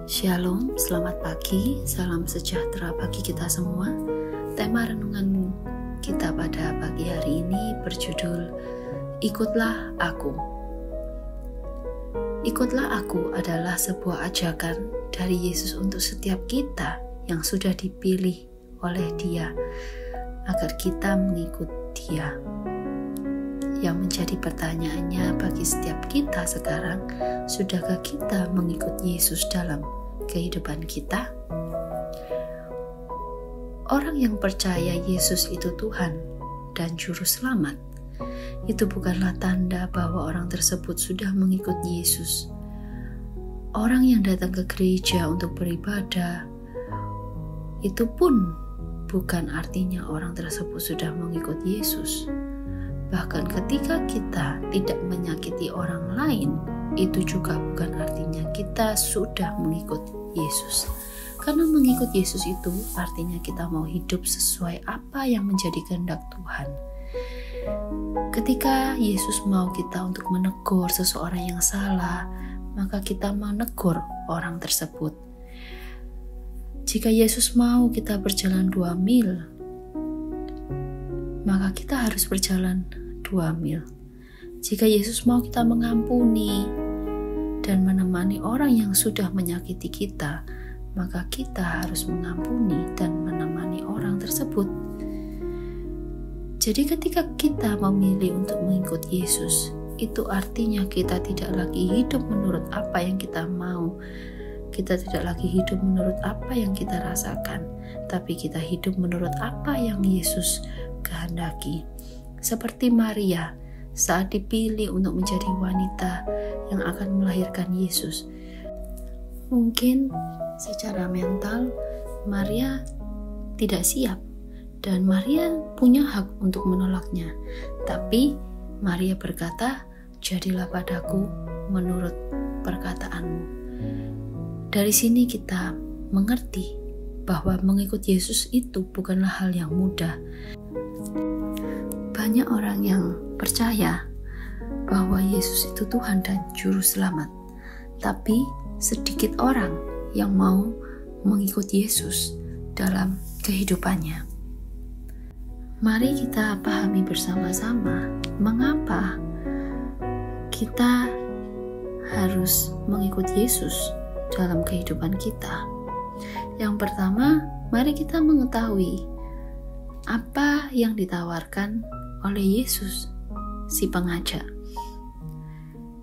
Shalom, selamat pagi, salam sejahtera bagi kita semua. Tema renungan kita pada pagi hari ini berjudul Ikutlah Aku. Ikutlah Aku adalah sebuah ajakan dari Yesus untuk setiap kita yang sudah dipilih oleh Dia, agar kita mengikut Dia. Yang menjadi pertanyaannya bagi setiap kita sekarang, sudahkah kita mengikut Yesus dalam kehidupan kita? Orang yang percaya Yesus itu Tuhan dan Juru Selamat, itu bukanlah tanda bahwa orang tersebut sudah mengikut Yesus. Orang yang datang ke gereja untuk beribadah, itu pun bukan artinya orang tersebut sudah mengikut Yesus. Bahkan ketika kita tidak menyakiti orang lain, itu juga bukan artinya kita sudah mengikut Yesus. Karena mengikut Yesus itu artinya kita mau hidup sesuai apa yang menjadi kehendak Tuhan. Ketika Yesus mau kita untuk menegur seseorang yang salah, maka kita menegur orang tersebut. Jika Yesus mau kita berjalan 2 mil, maka kita harus berjalan 2 mil. Jika Yesus mau kita mengampuni dan menemani orang yang sudah menyakiti kita, maka kita harus mengampuni dan menemani orang tersebut. Jadi ketika kita memilih untuk mengikut Yesus, itu artinya kita tidak lagi hidup menurut apa yang kita mau. Kita tidak lagi hidup menurut apa yang kita rasakan, tapi kita hidup menurut apa yang Yesus kehendaki. Seperti Maria saat dipilih untuk menjadi wanita yang akan melahirkan Yesus. Mungkin secara mental Maria tidak siap dan Maria punya hak untuk menolaknya. Tapi Maria berkata, "Jadilah padaku menurut perkataanmu." Dari sini kita mengerti bahwa mengikut Yesus itu bukanlah hal yang mudah. Banyak orang yang percaya bahwa Yesus itu Tuhan dan Juru Selamat, tapi sedikit orang yang mau mengikut Yesus dalam kehidupannya. Mari kita pahami bersama-sama mengapa kita harus mengikut Yesus dalam kehidupan kita. Yang pertama, mari kita mengetahui apa yang ditawarkan oleh Yesus, si pengajak.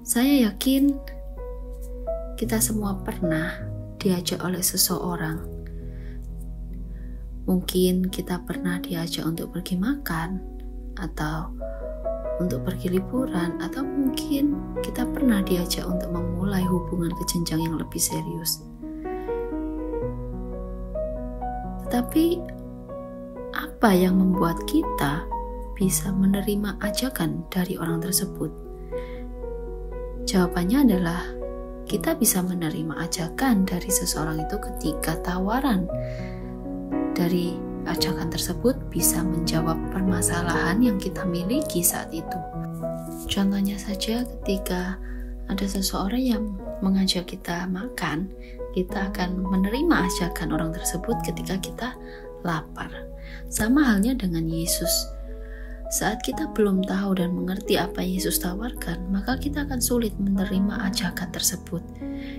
Saya yakin kita semua pernah diajak oleh seseorang. Mungkin kita pernah diajak untuk pergi makan, atau untuk pergi liburan, atau mungkin kita pernah diajak untuk memulai hubungan ke jenjang yang lebih serius. Tetapi apa yang membuat kita bisa menerima ajakan dari orang tersebut? Jawabannya adalah kita bisa menerima ajakan dari seseorang itu ketika tawaran dari ajakan tersebut bisa menjawab permasalahan yang kita miliki saat itu. Contohnya saja, ketika ada seseorang yang mengajak kita makan, kita akan menerima ajakan orang tersebut ketika kita lapar. Sama halnya dengan Yesus. Saat kita belum tahu dan mengerti apa Yesus tawarkan, maka kita akan sulit menerima ajakan tersebut.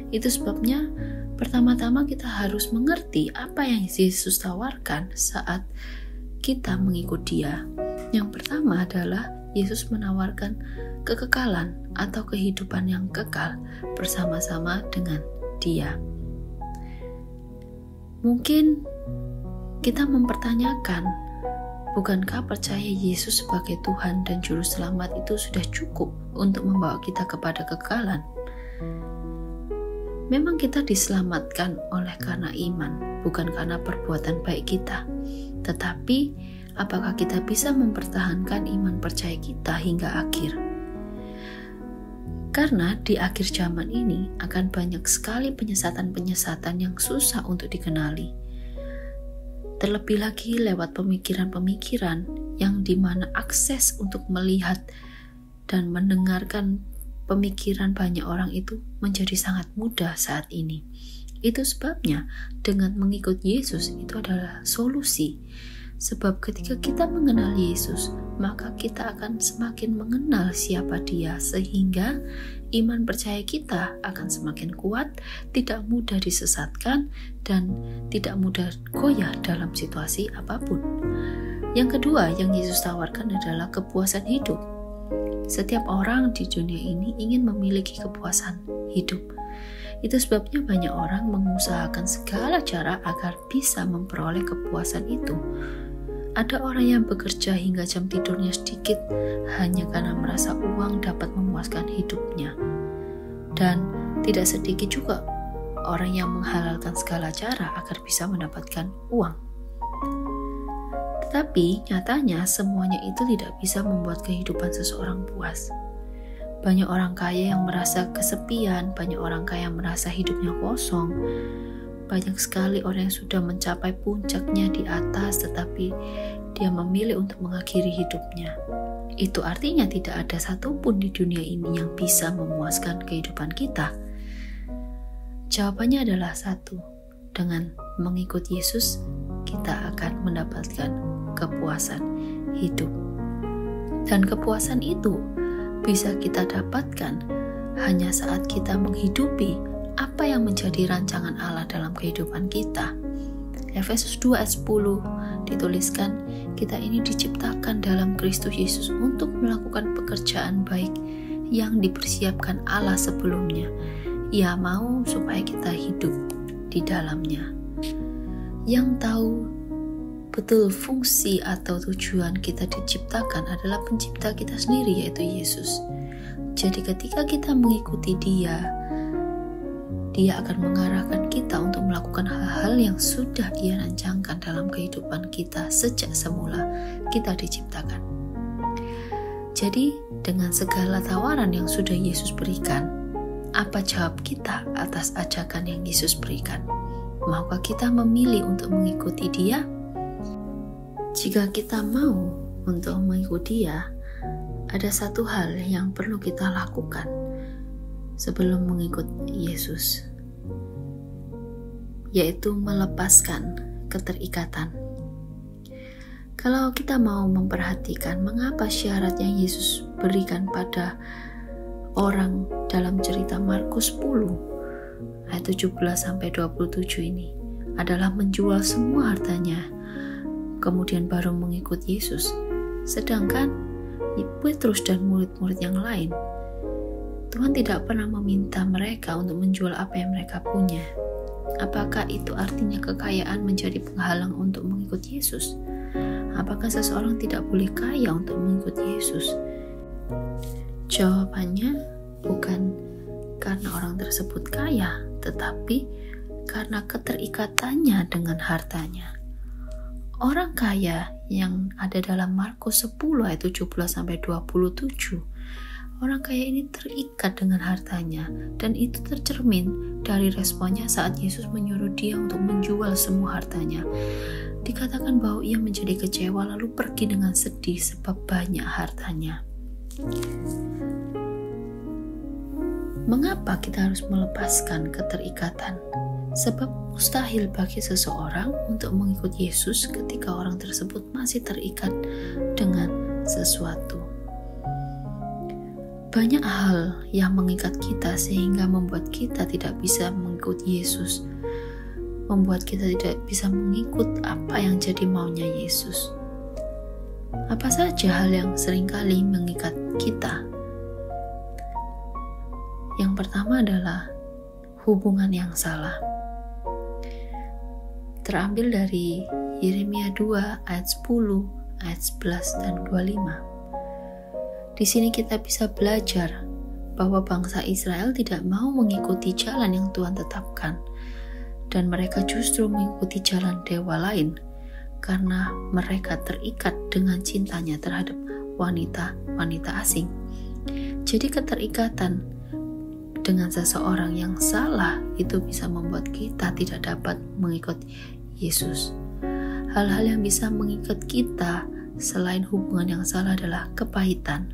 Itu sebabnya pertama-tama kita harus mengerti apa yang Yesus tawarkan saat kita mengikut Dia. Yang pertama adalah Yesus menawarkan kekekalan atau kehidupan yang kekal bersama-sama dengan Dia. Mungkin kita mempertanyakan, bukankah percaya Yesus sebagai Tuhan dan Juru Selamat itu sudah cukup untuk membawa kita kepada kekekalan? Memang kita diselamatkan oleh karena iman, bukan karena perbuatan baik kita. Tetapi, apakah kita bisa mempertahankan iman percaya kita hingga akhir? Karena di akhir zaman ini akan banyak sekali penyesatan-penyesatan yang susah untuk dikenali. Terlebih lagi lewat pemikiran-pemikiran yang dimana akses untuk melihat dan mendengarkan pemikiran banyak orang itu menjadi sangat mudah saat ini. Itu sebabnya dengan mengikut Yesus itu adalah solusi. Sebab ketika kita mengenal Yesus, maka kita akan semakin mengenal siapa Dia, sehingga iman percaya kita akan semakin kuat, tidak mudah disesatkan, dan tidak mudah goyah dalam situasi apapun. Yang kedua yang Yesus tawarkan adalah kepuasan hidup. Setiap orang di dunia ini ingin memiliki kepuasan hidup. Itu sebabnya banyak orang mengusahakan segala cara agar bisa memperoleh kepuasan itu. Ada orang yang bekerja hingga jam tidurnya sedikit hanya karena merasa uang dapat memuaskan hidupnya. Dan tidak sedikit juga orang yang menghalalkan segala cara agar bisa mendapatkan uang. Tetapi nyatanya semuanya itu tidak bisa membuat kehidupan seseorang puas. Banyak orang kaya yang merasa kesepian, banyak orang kaya yang merasa hidupnya kosong. Banyak sekali orang yang sudah mencapai puncaknya di atas, tetapi dia memilih untuk mengakhiri hidupnya. Itu artinya tidak ada satupun di dunia ini yang bisa memuaskan kehidupan kita. Jawabannya adalah satu. Dengan mengikut Yesus, kita akan mendapatkan kepuasan hidup. Dan kepuasan itu bisa kita dapatkan hanya saat kita menghidupi apa yang menjadi rancangan Allah dalam kehidupan kita. Efesus 2 ayat 10 dituliskan, kita ini diciptakan dalam Kristus Yesus untuk melakukan pekerjaan baik yang dipersiapkan Allah sebelumnya. Ia mau supaya kita hidup di dalamnya. Yang tahu betul fungsi atau tujuan kita diciptakan adalah pencipta kita sendiri, yaitu Yesus. Jadi ketika kita mengikuti Dia akan mengarahkan kita untuk melakukan hal-hal yang sudah Ia rancangkan dalam kehidupan kita sejak semula kita diciptakan. Jadi dengan segala tawaran yang sudah Yesus berikan, apa jawab kita atas ajakan yang Yesus berikan? Maukah kita memilih untuk mengikuti Dia? Jika kita mau untuk mengikuti Dia, ada satu hal yang perlu kita lakukan sebelum mengikut Yesus, yaitu melepaskan keterikatan. Kalau kita mau memperhatikan mengapa syarat yang Yesus berikan pada orang dalam cerita Markus 10 ayat 17-27 ini adalah menjual semua hartanya, kemudian baru mengikut Yesus. Sedangkan Petrus dan murid-murid yang lain, Tuhan tidak pernah meminta mereka untuk menjual apa yang mereka punya. Apakah itu artinya kekayaan menjadi penghalang untuk mengikut Yesus? Apakah seseorang tidak boleh kaya untuk mengikut Yesus? Jawabannya bukan karena orang tersebut kaya, tetapi karena keterikatannya dengan hartanya. Orang kaya yang ada dalam Markus 10 ayat 17-27, orang kaya ini terikat dengan hartanya, dan itu tercermin dari responnya saat Yesus menyuruh dia untuk menjual semua hartanya. Dikatakan bahwa ia menjadi kecewa lalu pergi dengan sedih sebab banyak hartanya. Mengapa kita harus melepaskan keterikatan? Sebab mustahil bagi seseorang untuk mengikut Yesus ketika orang tersebut masih terikat dengan sesuatu. Banyak hal yang mengikat kita sehingga membuat kita tidak bisa mengikut Yesus, membuat kita tidak bisa mengikut apa yang jadi maunya Yesus. Apa saja hal yang seringkali mengikat kita? Yang pertama adalah hubungan yang salah. Terambil dari Yeremia 2 ayat 10, ayat 11 dan 25. Di sini kita bisa belajar bahwa bangsa Israel tidak mau mengikuti jalan yang Tuhan tetapkan, dan mereka justru mengikuti jalan dewa lain karena mereka terikat dengan cintanya terhadap wanita-wanita asing. Jadi keterikatan dengan seseorang yang salah itu bisa membuat kita tidak dapat mengikut Yesus. Hal-hal yang bisa mengikat kita selain hubungan yang salah adalah kepahitan.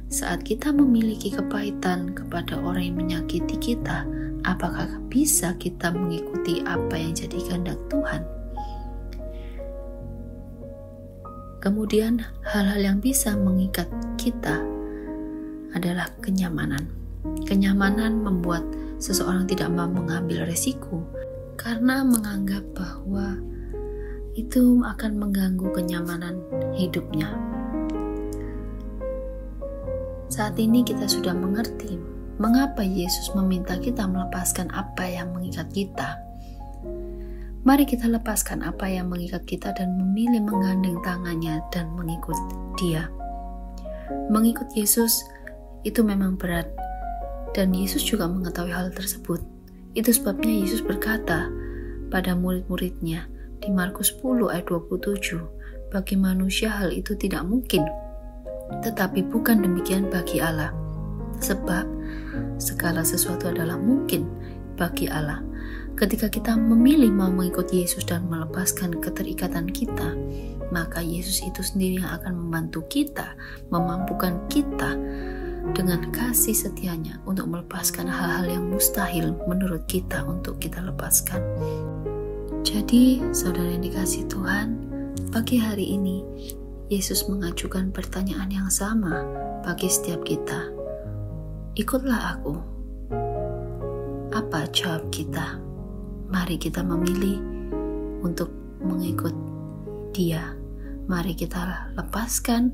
Saat kita memiliki kepahitan kepada orang yang menyakiti kita apakah bisa kita mengikuti apa yang jadi kehendak Tuhan? Kemudian hal-hal yang bisa mengikat kita adalah kenyamanan. Kenyamanan membuat seseorang tidak mau mengambil resiko karena menganggap bahwa itu akan mengganggu kenyamanan hidupnya. Saat ini kita sudah mengerti mengapa Yesus meminta kita melepaskan apa yang mengikat kita. Mari kita lepaskan apa yang mengikat kita dan memilih menggandeng tangannya dan mengikut Dia. Mengikut Yesus itu memang berat, dan Yesus juga mengetahui hal tersebut. Itu sebabnya Yesus berkata pada murid-muridnya di Markus 10 ayat 27, bagi manusia hal itu tidak mungkin, tetapi bukan demikian bagi Allah. Sebab segala sesuatu adalah mungkin bagi Allah. Ketika kita memilih mau mengikuti Yesus dan melepaskan keterikatan kita, maka Yesus itu sendiri yang akan membantu kita, memampukan kita dengan kasih setianya untuk melepaskan hal-hal yang mustahil menurut kita untuk kita lepaskan. Jadi, saudara yang dikasihi Tuhan, pagi hari ini Yesus mengajukan pertanyaan yang sama bagi setiap kita. Ikutlah aku. Apa jawab kita? Mari kita memilih untuk mengikut Dia. Mari kita lepaskan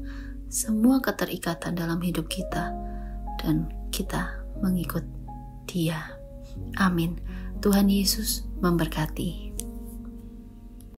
semua keterikatan dalam hidup kita dan kita mengikut Dia. Amin. Tuhan Yesus memberkati.